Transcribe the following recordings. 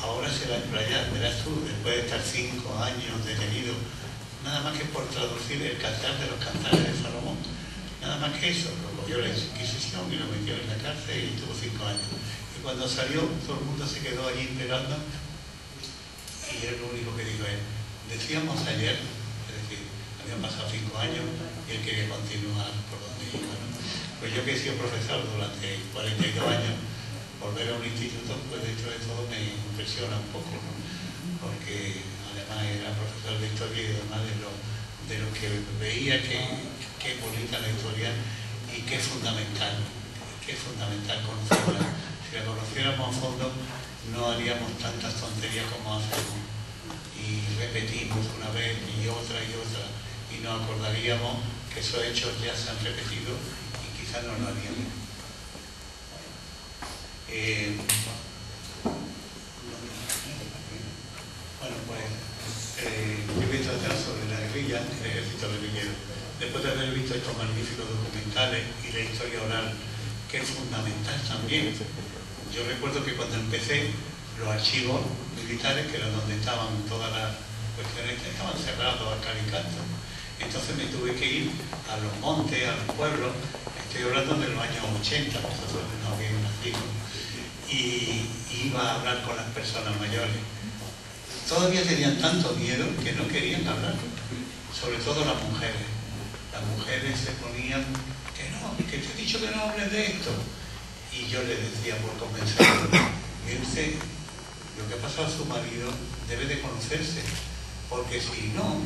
Ahora se va a explayar, verás tú, después de estar 5 años detenido, nada más que por traducir el cantar de los cantares de Salomón, nada más que eso, lo cogió la Inquisición y lo metió en la cárcel y tuvo 5 años. Y cuando salió, todo el mundo se quedó allí esperando y él lo único que dijo es, decíamos ayer, es decir, habían pasado 5 años y él quería continuar por donde iba, ¿no? Pues yo que he sido profesor durante 42 años, volver a un instituto, pues dentro de todo me impresiona un poco, ¿no? Porque además era profesor de historia y además de lo que veía que bonita la historia y qué fundamental conocerla. Si la conociéramos a fondo no haríamos tantas tonterías como hacemos y repetimos una vez y otra y nos acordaríamos que esos hechos ya se han repetido y quizás no lo haríamos. Bueno, pues yo voy a tratar sobre la guerrilla, el ejército guerrillero. Después de haber visto estos magníficos documentales y la historia oral, que es fundamental también. Yo recuerdo que cuando empecé, los archivos militares, que era donde estaban todas las cuestiones, que estaban cerrados al cal y canto. Entonces me tuve que ir a los montes, a los pueblos. Estoy hablando de los años 80, nosotros no habíamos nacido. Y iba a hablar con las personas mayores. Todavía tenían tanto miedo que no querían hablar, sobre todo las mujeres. Las mujeres se ponían, que no, que te he dicho que no hables de esto. Y yo le decía por convencerlo, piense, lo que ha pasado a su marido debe de conocerse, porque si no,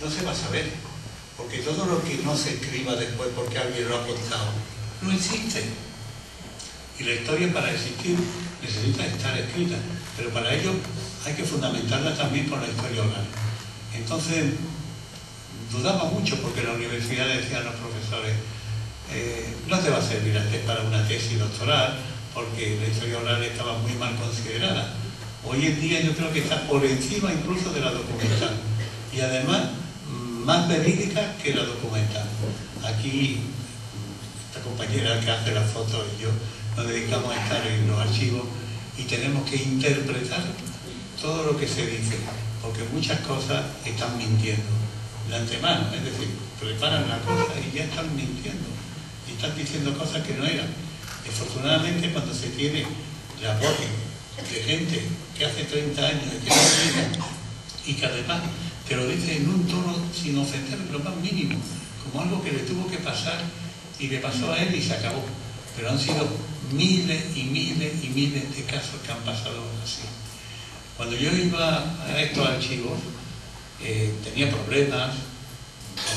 no se va a saber. Porque todo lo que no se escriba después porque alguien lo ha contado, no existe. Y la historia, para existir, necesita estar escrita, pero para ello hay que fundamentarla también con la historia oral. Entonces, dudaba mucho porque en la universidad decían los profesores, no te va a servir para una tesis doctoral, porque la historia oral estaba muy mal considerada. Hoy en día yo creo que está por encima incluso de la documental, y además más verídica que la documental. Aquí, esta compañera que hace las fotos y yo, nos dedicamos a estar en los archivos y tenemos que interpretar todo lo que se dice, porque muchas cosas están mintiendo de antemano, es decir, preparan la cosa y ya están mintiendo y están diciendo cosas que no eran. Desafortunadamente, cuando se tiene la voz de gente que hace 30 años y que no diga, y que además te lo dice en un tono sin ofender lo más mínimo, como algo que le tuvo que pasar y le pasó a él y se acabó. Pero han sido miles y miles y miles de casos que han pasado así. Cuando yo iba a estos archivos, tenía problemas.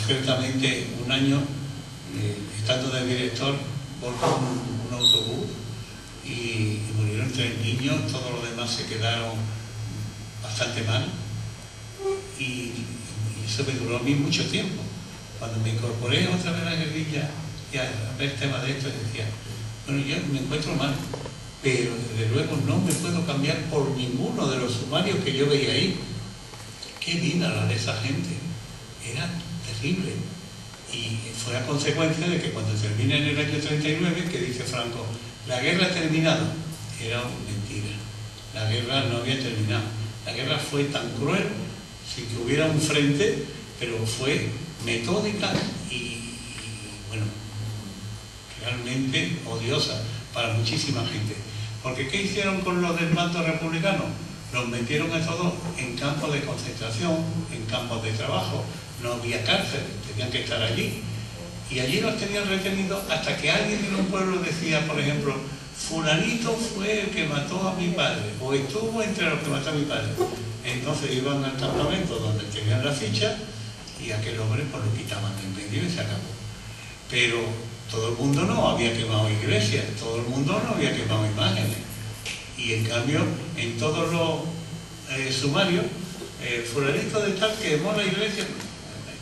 Concretamente, un año, estando de director, volcó un autobús y murieron 3 niños, todos los demás se quedaron bastante mal. Y eso me duró a mí mucho tiempo. Cuando me incorporé otra vez a la guerrilla y a ver temas de esto, decía, bueno, yo me encuentro mal, pero desde luego no me puedo cambiar por ninguno de los sumarios que yo veía ahí. Qué vida la de esa gente, era terrible. Y fue a consecuencia de que cuando termina en el año 39, que dice Franco, la guerra ha terminado, era mentira. La guerra no había terminado. La guerra fue tan cruel, sin que hubiera un frente, pero fue metódica y bueno, realmente odiosa para muchísima gente. Porque ¿qué hicieron con los del bando republicano? Los metieron a todos en campos de concentración, en campos de trabajo. No había cárcel, tenían que estar allí. Y allí los tenían retenidos hasta que alguien en un pueblo decía, por ejemplo, fulanito fue el que mató a mi padre, o estuvo entre los que mató a mi padre. Entonces iban al campamento donde tenían la ficha y aquel hombre pues lo quitaban del medio y se acabó. Pero todo el mundo no había quemado iglesias, todo el mundo no había quemado imágenes. Y en cambio, en todos los sumarios, fulanito de tal quemó la iglesia,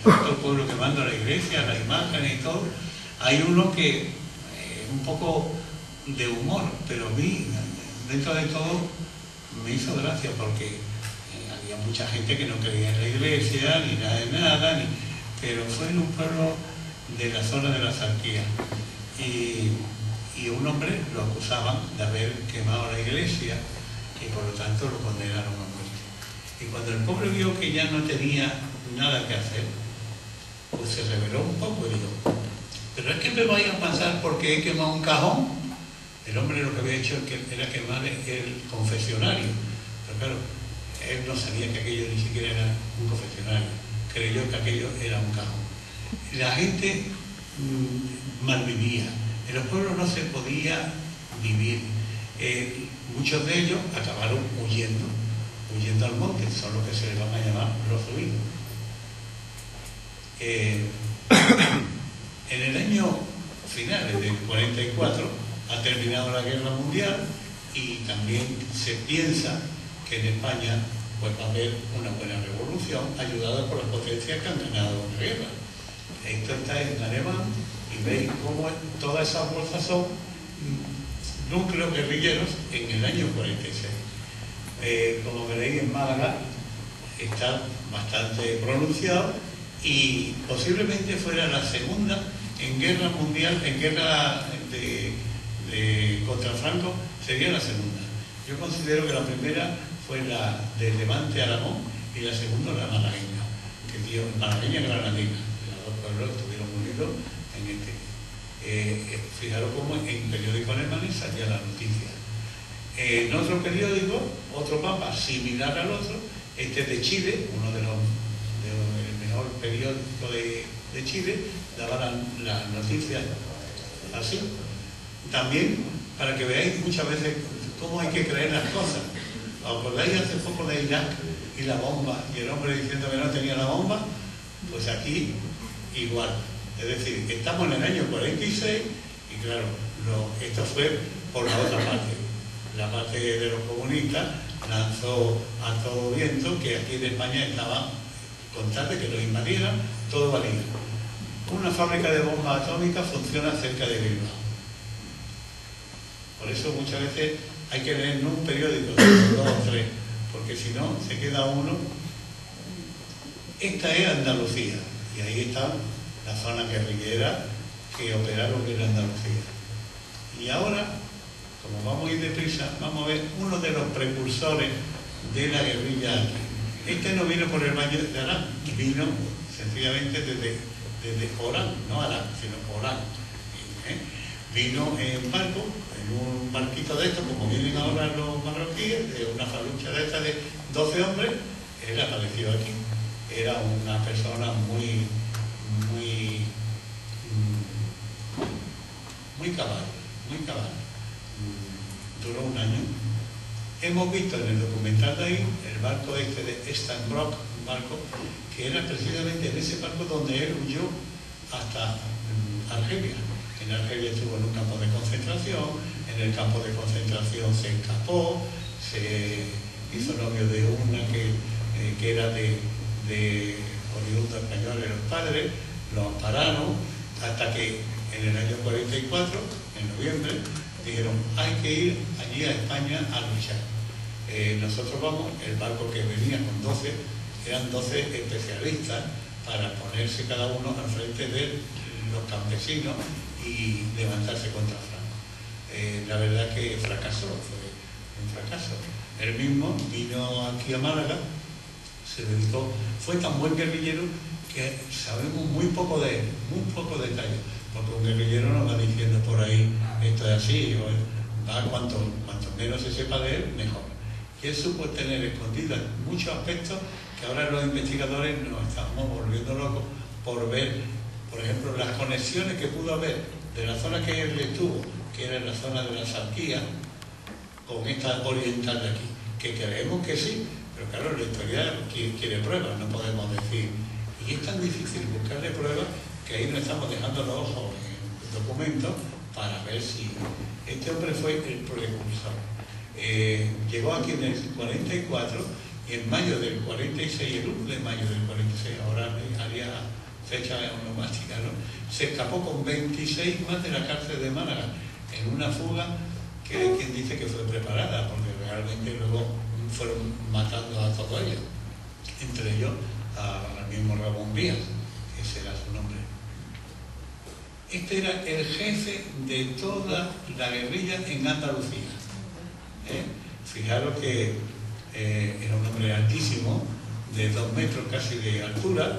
todo el pueblo quemando la iglesia, las imágenes y todo. Hay uno que un poco de humor, pero a mí, dentro de todo, me hizo gracia porque había mucha gente que no creía en la iglesia, ni nada de nada, pero fue en un pueblo de la zona de la Zarquía. Y un hombre lo acusaban de haber quemado la iglesia y por lo tanto lo condenaron a muerte. Y cuando el pobre vio que ya no tenía nada que hacer, pues se rebeló un poco y dijo, pero es que me vais a pasar porque he quemado un cajón. El hombre lo que había hecho era quemar el confesionario. Pero claro, él no sabía que aquello ni siquiera era un confesionario. Creyó que aquello era un cajón. La gente malvivía. En los pueblos no se podía vivir. Muchos de ellos acabaron huyendo al monte. Son los que se les van a llamar los huidos. En el año finales del 44 ha terminado la guerra mundial y también se piensa que en España pues, va a haber una buena revolución ayudada por las potencias que han ganado la guerra. Esto está en alemán y veis cómo todas esas fuerzas son núcleos guerrilleros en el año 46. Como veréis en Málaga está bastante pronunciado y posiblemente fuera la segunda en guerra mundial, en guerra contra Franco, sería la segunda. Yo considero que la primera fue la de Levante Aragón y la segunda la malagueña, que dio malagueña granadina. Los dos pueblos estuvieron unidos en este. Fijaros cómo en periódicos alemanes salía la noticia. En otro periódico, otro mapa similar al otro, este de Chile, uno de los el mejor periódico de Chile, daba las noticias así. También, para que veáis muchas veces cómo hay que creer las cosas. ¿Os acordáis hace poco de Irak y la bomba y el hombre diciendo que no tenía la bomba? Pues aquí igual. Es decir, estamos en el año 46 y claro, esto fue por la otra parte. La parte de los comunistas lanzó a todo viento que aquí en España estaba, con tal de que lo invadieran, todo valía. Una fábrica de bombas atómicas funciona cerca de Bilbao. Por eso muchas veces hay que leer no un periódico, sino 2 o 3, porque si no se queda uno. Esta es Andalucía, y ahí está la zona guerrillera que operaron en Andalucía. Y ahora, como vamos a ir deprisa, vamos a ver uno de los precursores de la guerrilla aquí. Este no vino por el Valle de Arán, vino sencillamente desde Orán, no Arán, sino Orán. Vino en barco, en un barquito de estos, como vienen ahora los marroquíes, de una falucha de estas de 12 hombres, él apareció aquí. Era una persona muy cabal. Duró un año. Hemos visto en el documental de ahí el barco este de Estanbrook, un barco que era precisamente en ese barco donde él huyó hasta Argelia. En Argelia estuvo en un campo de concentración, en el campo de concentración se escapó, se hizo novio de una que era de oriundo español de los padres, lo ampararon hasta que en el año 44, en noviembre, dijeron hay que ir allí a España a luchar. Nosotros vamos, el barco que venía con 12, eran 12 especialistas para ponerse cada uno al frente de los campesinos y levantarse contra Franco. La verdad que fracasó, fue un fracaso. Él mismo vino aquí a Málaga, se dedicó, fue tan buen guerrillero que sabemos muy poco de él, muy poco detalle, porque un guerrillero no va diciendo por ahí esto es así, o va cuanto cuanto menos se sepa de él, mejor. Y él supo tener escondidas muchos aspectos que ahora los investigadores nos estamos volviendo locos por ver, por ejemplo, las conexiones que pudo haber de la zona que él estuvo, que era la zona de la Sarquía, con esta oriental de aquí, que creemos que sí, pero claro, la historia quiere pruebas, no podemos decir. Y es tan difícil buscarle pruebas que ahí nos estamos dejando los ojos en documentos para ver si este hombre fue el precursor. Llegó aquí en el 44 y en mayo del 46, el 1 de mayo del 46, ahora haría fecha onomástica, ¿no? Se escapó con 26 más de la cárcel de Málaga en una fuga que hay quien dice que fue preparada, porque realmente luego fueron matando a todos ellos, entre ellos al mismo Ramón Díaz, ese era su nombre. Este era el jefe de toda la guerrilla en Andalucía. Fijaros que era un hombre altísimo, de 2 metros casi de altura,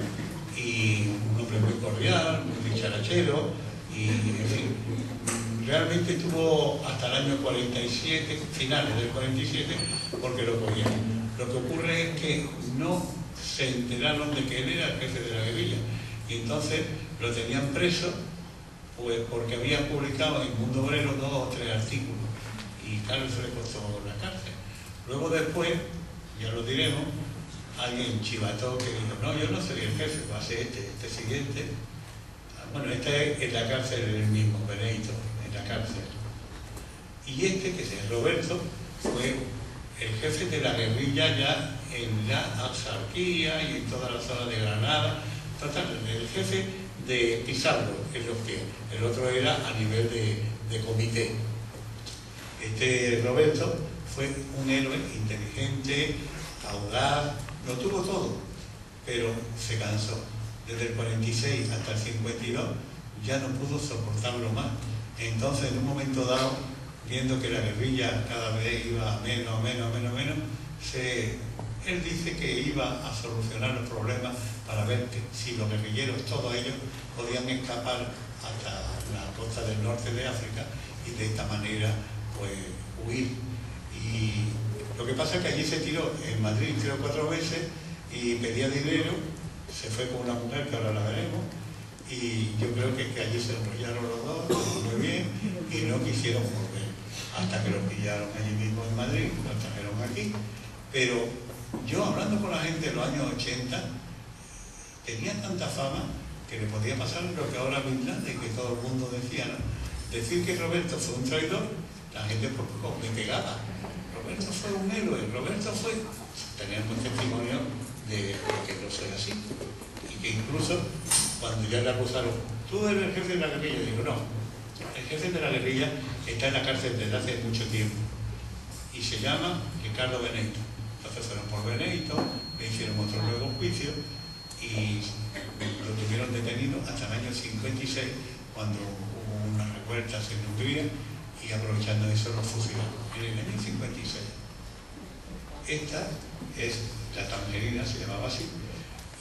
y un hombre muy cordial, muy dicharachero, y en fin, realmente estuvo hasta el año 47, finales del 47, porque lo cogieron. Lo que ocurre es que no se enteraron de que él era el jefe de la guerrilla, y entonces lo tenían preso, pues porque había publicado en Mundo Obrero 2 o 3 artículos, y claro, eso le costó la cárcel. Luego después, ya lo diremos, alguien chivató que dijo, no, yo no soy el jefe, va a ser este siguiente. Bueno, este es en la cárcel el mismo, Benito, en la cárcel. Y este, que es Roberto, fue el jefe de la guerrilla ya en la Axarquía y en toda la zona de Granada. Total, el jefe de Pizarro es lo que el otro era a nivel de comité. Este Roberto fue un héroe inteligente, audaz, lo tuvo todo, pero se cansó. Desde el 46 hasta el 52 ya no pudo soportarlo más. Entonces, en un momento dado, viendo que la guerrilla cada vez iba menos, él dice que iba a solucionar los problemas para ver que si los guerrilleros, todos ellos, podían escapar hasta la costa del norte de África y de esta manera, pues, huir. Y lo que pasa es que allí se tiró en Madrid 3 o 4 veces y pedía dinero, se fue con una mujer que ahora la veremos, y yo creo que allí se enrollaron los dos muy bien y no quisieron volver, hasta que los pillaron allí mismo en Madrid, los trajeron aquí. Pero yo, hablando con la gente de los años 80, tenía tanta fama que le podía pasar lo que ahora Bin Laden, que todo el mundo decía, ¿no? Decir que Roberto fue un traidor, la gente me pegaba. Roberto fue un héroe, Roberto fue... Teníamos testimonio de que no soy así. Y que incluso cuando ya le acusaron, tú eres el jefe de la guerrilla, digo, no, el jefe de la guerrilla está en la cárcel desde hace mucho tiempo y se llama Ricardo Benito. Entonces fueron por Benito, le hicieron otro nuevo juicio y lo tuvieron detenido hasta el año 56, cuando hubo unas revueltas en Hungría y aprovechando eso los fusilaron en el año 56. Esta es la Tangerina, se llamaba así,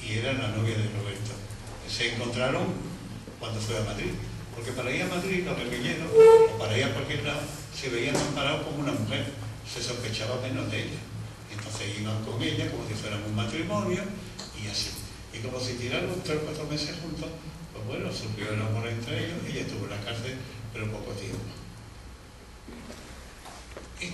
y era la novia de Roberto. Se encontraron cuando fue a Madrid, porque para ir a Madrid los guerrilleros, o para ir a cualquier lado, se veían amparados como una mujer, se sospechaba menos de ella. Entonces iban con ella como si fueran un matrimonio y así. Y como se tiraron 3 o 4 meses juntos, pues bueno, surgió el amor entre ellos, ella estuvo en la cárcel, pero poco tiempo.